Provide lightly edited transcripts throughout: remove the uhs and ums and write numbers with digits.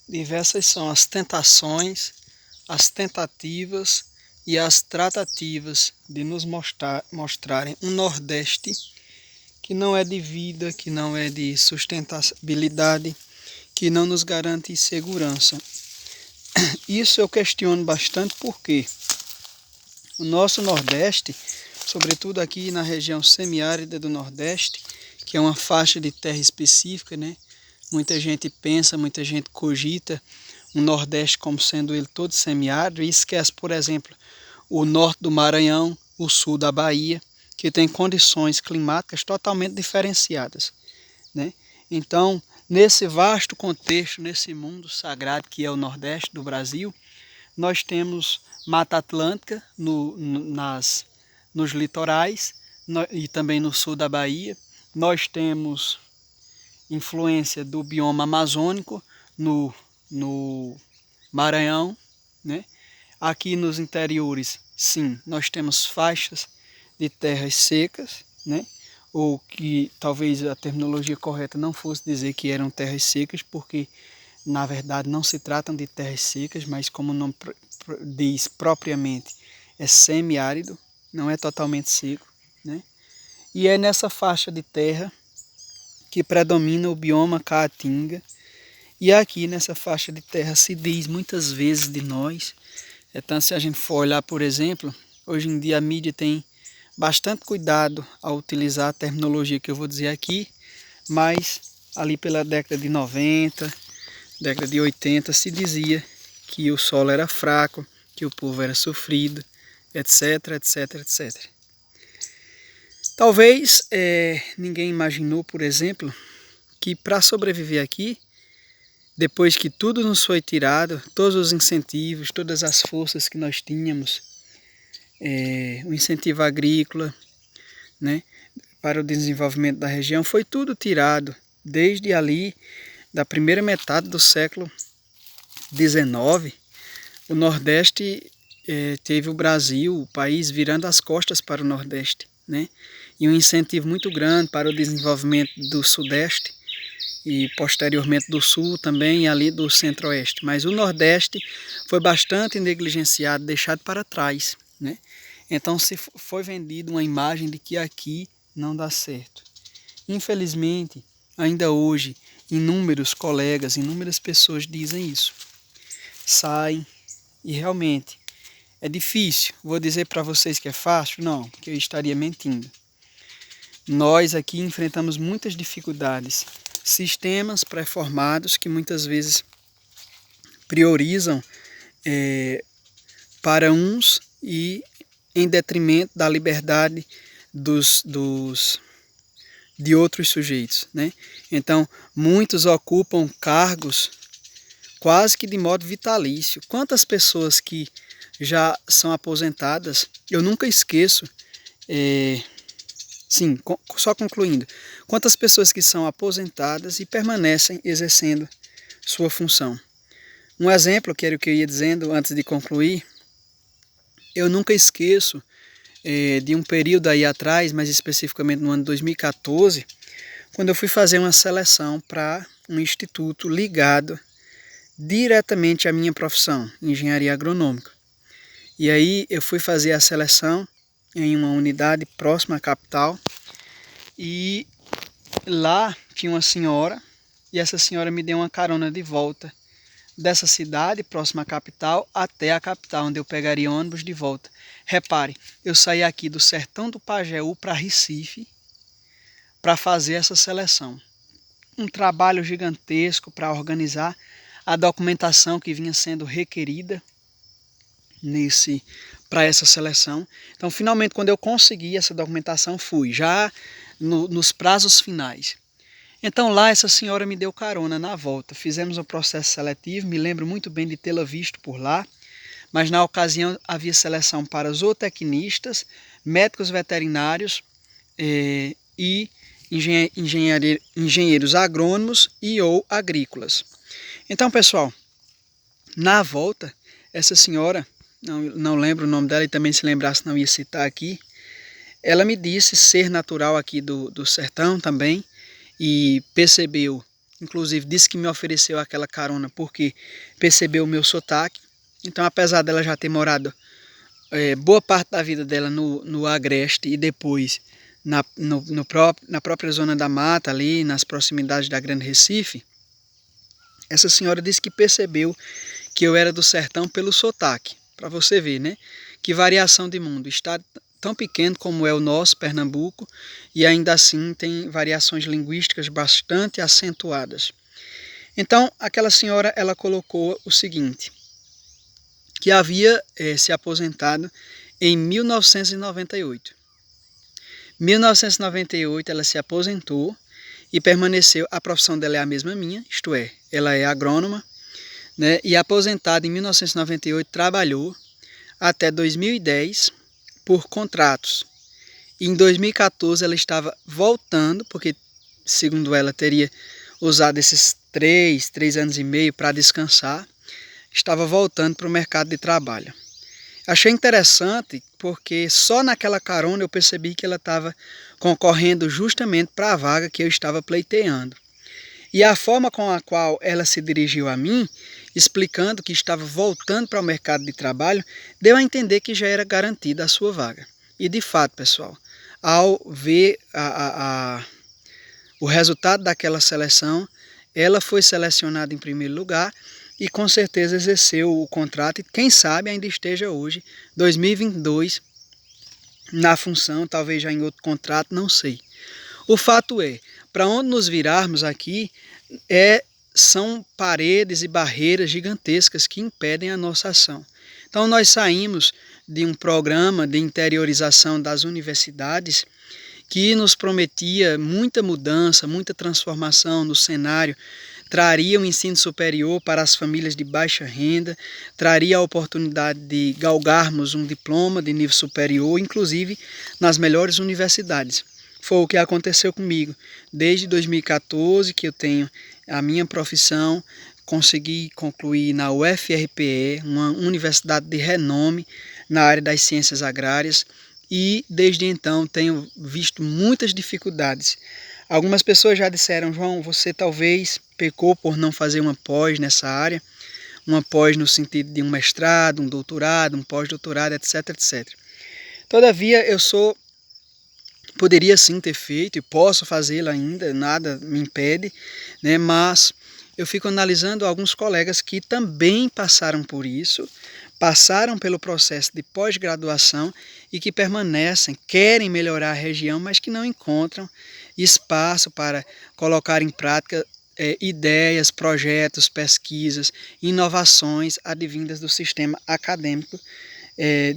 Diversas são as tentações, as tentativas e as tratativas de nos mostrarem um Nordeste que não é de vida, que não é de sustentabilidade, que não nos garante segurança. Isso eu questiono bastante porque o nosso Nordeste, sobretudo aqui na região semiárida do Nordeste, que é uma faixa de terra específica, né? Muita gente pensa, muita gente cogita o Nordeste como sendo ele todo semiárido e esquece, por exemplo, o norte do Maranhão, o sul da Bahia, que tem condições climáticas totalmente diferenciadas, né? Então, nesse vasto contexto, nesse mundo sagrado que é o Nordeste do Brasil, nós temos Mata Atlântica nos litorais e também no sul da Bahia. Nós temos influência do bioma amazônico no Maranhão, né? Aqui nos interiores, sim, nós temos faixas de terras secas, né? Ou que talvez a terminologia correta não fosse dizer que eram terras secas, porque na verdade não se tratam de terras secas, mas como o nome diz propriamente, é semiárido, não é totalmente seco, né? E é nessa faixa de terra que predomina o bioma caatinga. E aqui nessa faixa de terra se diz muitas vezes de nós. Então, se a gente for olhar, por exemplo, hoje em dia a mídia tem bastante cuidado ao utilizar a terminologia que eu vou dizer aqui, mas ali pela década de 90, década de 80, se dizia que o solo era fraco, que o povo era sofrido, etc, etc, etc. Talvez ninguém imaginou, por exemplo, que para sobreviver aqui, depois que tudo nos foi tirado, todos os incentivos, todas as forças que nós tínhamos, o incentivo agrícola, né, para o desenvolvimento da região, foi tudo tirado, desde ali, da primeira metade do século XIX, o Nordeste teve o Brasil, o país, virando as costas para o Nordeste, né, e um incentivo muito grande para o desenvolvimento do Sudeste, e posteriormente do Sul também e ali do Centro-Oeste. Mas o Nordeste foi bastante negligenciado, deixado para trás, né? Então se foi vendida uma imagem de que aqui não dá certo. Infelizmente, ainda hoje, inúmeros colegas, inúmeras pessoas dizem isso. Saem e realmente é difícil. Vou dizer para vocês que é fácil? Não, porque eu estaria mentindo. Nós aqui enfrentamos muitas dificuldades. Sistemas pré-formados que muitas vezes priorizam para uns e em detrimento da liberdade de outros sujeitos, né? Então, muitos ocupam cargos quase que de modo vitalício. Quantas pessoas que já são aposentadas, eu nunca esqueço, sim, só concluindo, quantas pessoas que são aposentadas e permanecem exercendo sua função. Um exemplo, que era o que eu ia dizendo antes de concluir, eu nunca esqueço de um período aí atrás, mais especificamente no ano 2014, quando eu fui fazer uma seleção para um instituto ligado diretamente à minha profissão, engenharia agronômica. E aí eu fui fazer a seleção em uma unidade próxima à capital e lá tinha uma senhora e essa senhora me deu uma carona de volta dessa cidade próxima à capital até a capital, onde eu pegaria ônibus de volta. Repare, eu saí aqui do sertão do Pajeú para Recife para fazer essa seleção. Um trabalho gigantesco para organizar a documentação que vinha sendo requerida para essa seleção. Então, finalmente, quando eu consegui essa documentação, fui já nos prazos finais. Então lá essa senhora me deu carona na volta. Fizemos um processo seletivo, me lembro muito bem de tê-la visto por lá, mas na ocasião havia seleção para zootecnistas, médicos veterinários e engenheiros agrônomos e ou agrícolas. Então, pessoal, na volta, essa senhora, não lembro o nome dela e também se lembrasse não ia citar aqui, ela me disse ser natural aqui do sertão também, e percebeu inclusive disse que me ofereceu aquela carona porque percebeu o meu sotaque. Então, apesar dela já ter morado boa parte da vida dela no Agreste e depois na própria zona da mata, ali nas proximidades da Grande Recife, essa senhora disse que percebeu que eu era do sertão pelo sotaque. Para você ver, né? Que variação de mundo. Estado tão pequeno como é o nosso, Pernambuco, e ainda assim tem variações linguísticas bastante acentuadas. Então, aquela senhora, ela colocou o seguinte, que havia se aposentado em 1998. 1998 ela se aposentou e permaneceu, a profissão dela é a mesma minha, isto é, ela é agrônoma, né, e aposentada em 1998 trabalhou até 2010 por contratos. E em 2014 ela estava voltando, porque segundo ela teria usado esses 3 anos e meio para descansar, estava voltando para o mercado de trabalho. Achei interessante porque só naquela carona eu percebi que ela estava concorrendo justamente para a vaga que eu estava pleiteando. E a forma com a qual ela se dirigiu a mim, explicando que estava voltando para o mercado de trabalho, deu a entender que já era garantida a sua vaga. E de fato, pessoal, ao ver o resultado daquela seleção, ela foi selecionada em primeiro lugar e com certeza exerceu o contrato e quem sabe ainda esteja hoje, 2022, na função, talvez já em outro contrato, não sei. O fato é, para onde nos virarmos aqui, são paredes e barreiras gigantescas que impedem a nossa ação. Então nós saímos de um programa de interiorização das universidades que nos prometia muita mudança, muita transformação no cenário, traria um ensino superior para as famílias de baixa renda, traria a oportunidade de galgarmos um diploma de nível superior, inclusive nas melhores universidades. Foi o que aconteceu comigo. Desde 2014 que eu tenho a minha profissão, consegui concluir na UFRPE, uma universidade de renome na área das ciências agrárias, e desde então tenho visto muitas dificuldades. Algumas pessoas já disseram, João, você talvez pecou por não fazer uma pós nessa área, uma pós no sentido de um mestrado, um doutorado, um pós-doutorado, etc, etc. Todavia, poderia sim ter feito e posso fazê-lo ainda, nada me impede, né? Mas eu fico analisando alguns colegas que também passaram por isso, passaram pelo processo de pós-graduação e que permanecem, querem melhorar a região, mas que não encontram espaço para colocar em prática ideias, projetos, pesquisas, inovações advindas do sistema acadêmico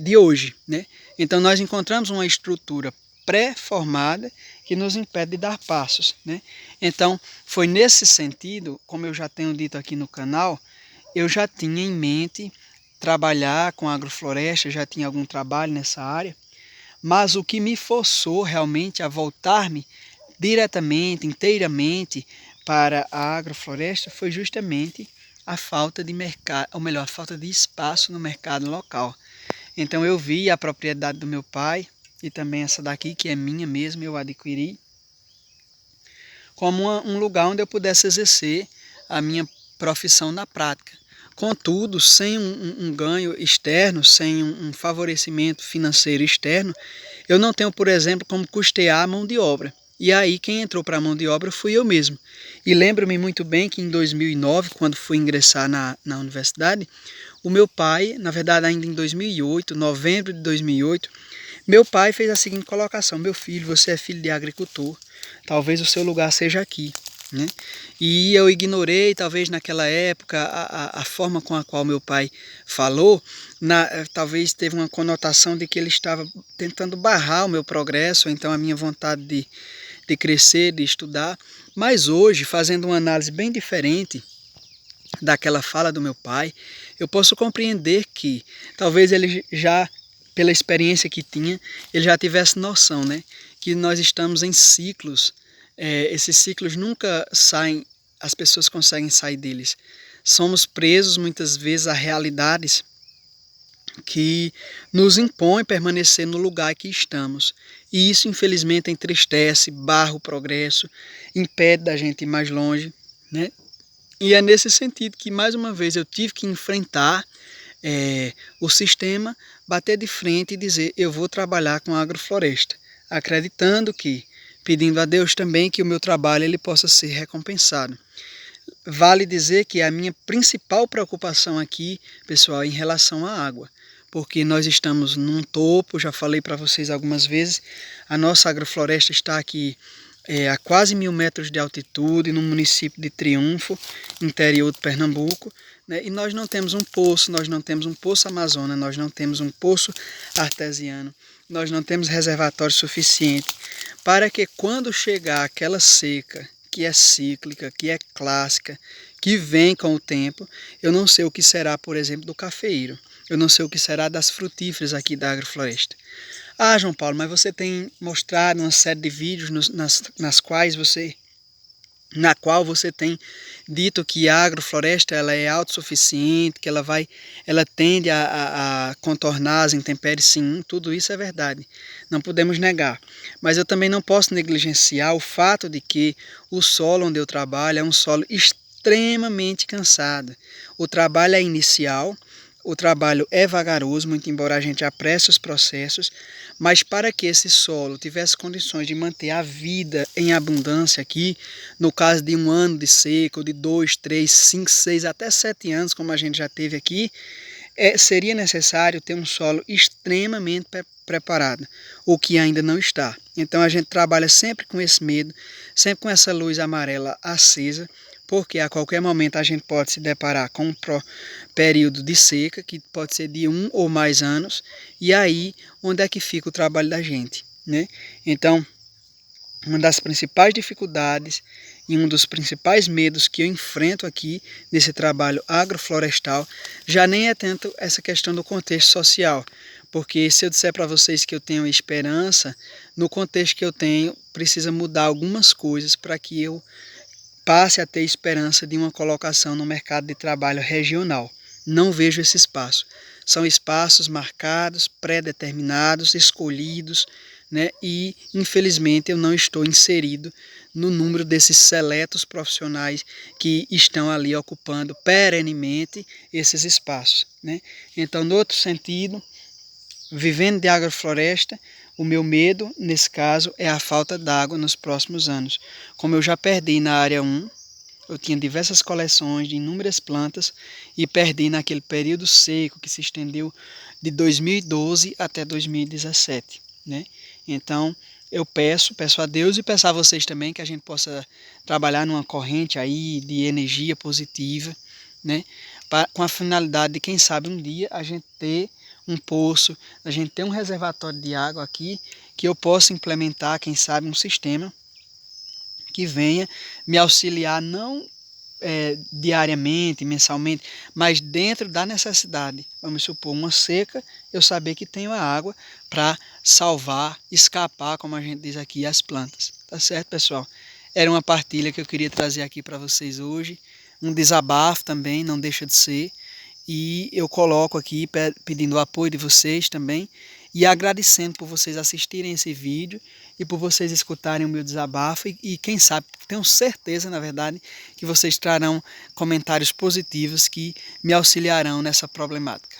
de hoje, né? Então nós encontramos uma estrutura pré-formada que nos impede de dar passos, né? Então foi nesse sentido, como eu já tenho dito aqui no canal, eu já tinha em mente trabalhar com agrofloresta, já tinha algum trabalho nessa área, mas o que me forçou realmente a voltar-me diretamente, inteiramente para a agrofloresta foi justamente a falta de mercado, ou melhor, a falta de espaço no mercado local. Então eu vi a propriedade do meu pai, e também essa daqui, que é minha mesmo, eu adquiri, como um lugar onde eu pudesse exercer a minha profissão na prática. Contudo, sem um ganho externo, sem um favorecimento financeiro externo, eu não tenho, por exemplo, como custear a mão de obra. E aí quem entrou para a mão de obra fui eu mesmo. E lembro-me muito bem que em 2009, quando fui ingressar na universidade, o meu pai, na verdade ainda em 2008, novembro de 2008, meu pai fez a seguinte colocação: meu filho, você é filho de agricultor, talvez o seu lugar seja aqui, né? E eu ignorei, talvez naquela época, a forma com a qual meu pai falou, talvez teve uma conotação de que ele estava tentando barrar o meu progresso, ou então a minha vontade de crescer, de estudar. Mas hoje, fazendo uma análise bem diferente daquela fala do meu pai, eu posso compreender que talvez ele já, pela experiência que tinha, ele já tivesse noção, né, que nós estamos em ciclos, esses ciclos nunca saem, as pessoas conseguem sair deles. Somos presos muitas vezes a realidades que nos impõem permanecer no lugar que estamos. E isso, infelizmente, entristece, barra o progresso, impede da gente ir mais longe, né? E é nesse sentido que, mais uma vez, eu tive que enfrentar o sistema, bater de frente e dizer, eu vou trabalhar com agrofloresta, acreditando que, pedindo a Deus também que o meu trabalho ele possa ser recompensado. Vale dizer que a minha principal preocupação aqui, pessoal, é em relação à água, porque nós estamos num topo, já falei para vocês algumas vezes, a nossa agrofloresta está aqui a quase 1000 metros de altitude, no município de Triunfo, interior de Pernambuco, né? E nós não temos um poço, nós não temos um poço Amazonas, nós não temos um poço artesiano, nós não temos reservatório suficiente para que quando chegar aquela seca, que é cíclica, que é clássica, que vem com o tempo, eu não sei o que será, por exemplo, do cafeiro, eu não sei o que será das frutíferas aqui da agrofloresta. Ah, João Paulo, mas você tem mostrado uma série de vídeos na qual você tem dito que a agrofloresta ela é autossuficiente, que ela tende a contornar as intempéries. Sim, tudo isso é verdade, não podemos negar. Mas eu também não posso negligenciar o fato de que o solo onde eu trabalho é um solo extremamente cansado. O trabalho é inicial, o trabalho é vagaroso, muito embora a gente apresse os processos, mas para que esse solo tivesse condições de manter a vida em abundância aqui, no caso de 1 ano de seca, ou de 2, 3, 5, 6, até 7 anos, como a gente já teve aqui, seria necessário ter um solo extremamente preparado, o que ainda não está. Então a gente trabalha sempre com esse medo, sempre com essa luz amarela acesa, porque a qualquer momento a gente pode se deparar com um período de seca, que pode ser de 1 ou mais anos, e aí onde é que fica o trabalho da gente, né? Então, uma das principais dificuldades e um dos principais medos que eu enfrento aqui nesse trabalho agroflorestal já nem é tanto essa questão do contexto social, porque se eu disser para vocês que eu tenho esperança, no contexto que eu tenho, precisa mudar algumas coisas para que eu passe a ter esperança de uma colocação no mercado de trabalho regional. Não vejo esse espaço. São espaços marcados, pré-determinados, escolhidos, né? E infelizmente eu não estou inserido no número desses seletos profissionais que estão ali ocupando perenemente esses espaços, né? Então, no outro sentido, vivendo de agrofloresta, o meu medo, nesse caso, é a falta d'água nos próximos anos. Como eu já perdi na área 1, eu tinha diversas coleções de inúmeras plantas e perdi naquele período seco que se estendeu de 2012 até 2017, né? Então, eu peço a Deus e peço a vocês também que a gente possa trabalhar numa corrente aí de energia positiva, né? Com a finalidade de, quem sabe, um dia a gente ter um poço, a gente ter um reservatório de água aqui, que eu possa implementar, quem sabe, um sistema que venha me auxiliar não diariamente, mensalmente, mas dentro da necessidade. Vamos supor, uma seca, eu saber que tenho a água para salvar, escapar, como a gente diz aqui, as plantas. Tá certo, pessoal? Era uma partilha que eu queria trazer aqui para vocês hoje, um desabafo também, não deixa de ser, e eu coloco aqui pedindo o apoio de vocês também e agradecendo por vocês assistirem esse vídeo e por vocês escutarem o meu desabafo e quem sabe, tenho certeza, na verdade, que vocês trarão comentários positivos que me auxiliarão nessa problemática.